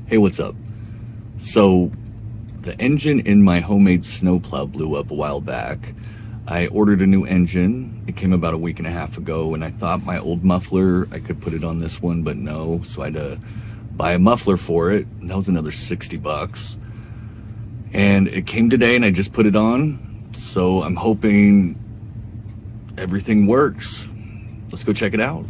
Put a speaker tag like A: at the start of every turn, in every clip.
A: Hey, what's up? So, the engine in my homemade snowplow blew up a while back. I ordered a new engine. It came about a week and a half ago, and I thought my old muffler, I could put it on this one, but no. So I had to buy a muffler for it, and that was another 60 bucks. And it came today, and I just put it on. So I'm hoping everything works. Let's go check it out.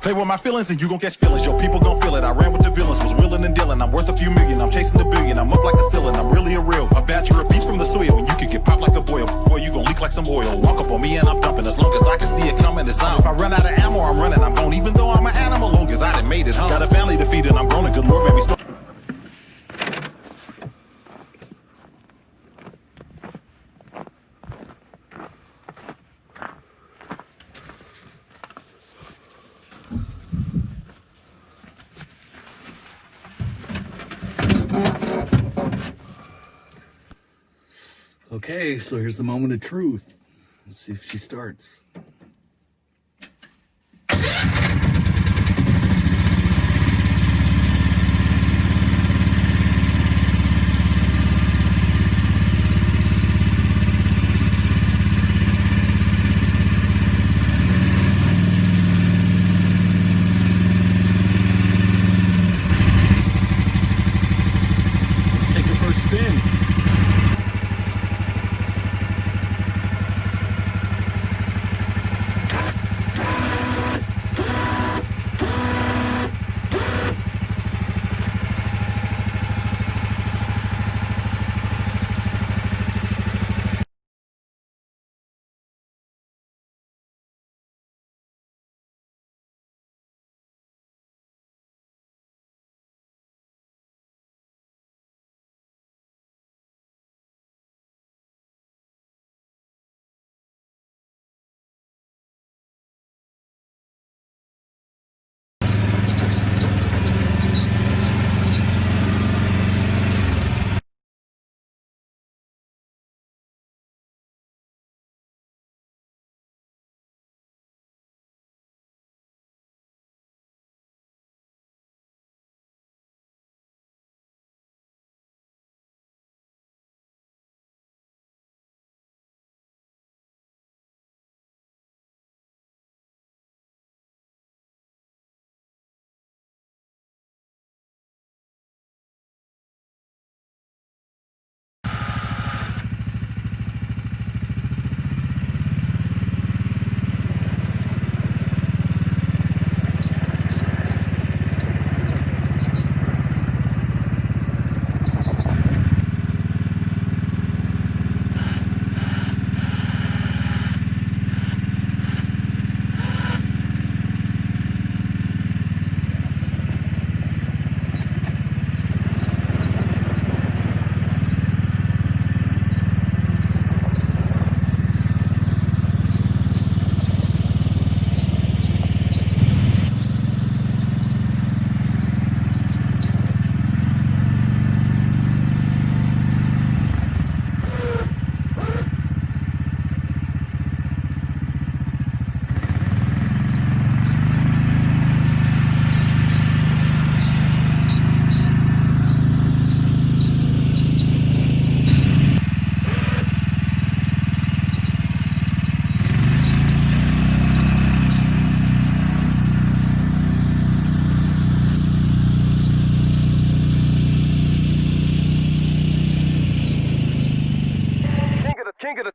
B: Play with my feelings and you gon' catch feelings. Yo, people gon' feel it. I ran with the villains, was willing and dealing. I'm worth a few million, I'm chasing the billion. I'm up like a ceiling, I'm really a real. A bachelor of beats from the soil, and you can get popped like a boil. Before you gon' leak like some oil. Walk up on me and I'm dumping. As long as I can see it coming, it's on. If I run out of ammo, I'm running. I'm gone, even though I'm an animal. Long as I done made it home. Got a family to feed and I'm grown. And good Lord, baby.
A: Okay, so here's the moment of truth. Let's see if she starts. Let's take her for a spin.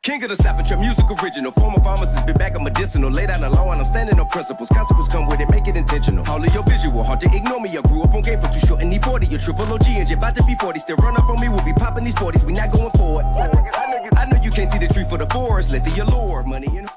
C: King of the savage, your music original. Former pharmacist, been back on medicinal. Lay down the law and I'm standing on principles. Consequences come with it, make it intentional. All of your visual, hard to ignore me. I grew up on game for too short and need 40. A triple OG and you're about to be 40. Still run up on me, we'll be popping these 40s. We not going forward. I know you can't see the tree for the forest. Let the allure, money and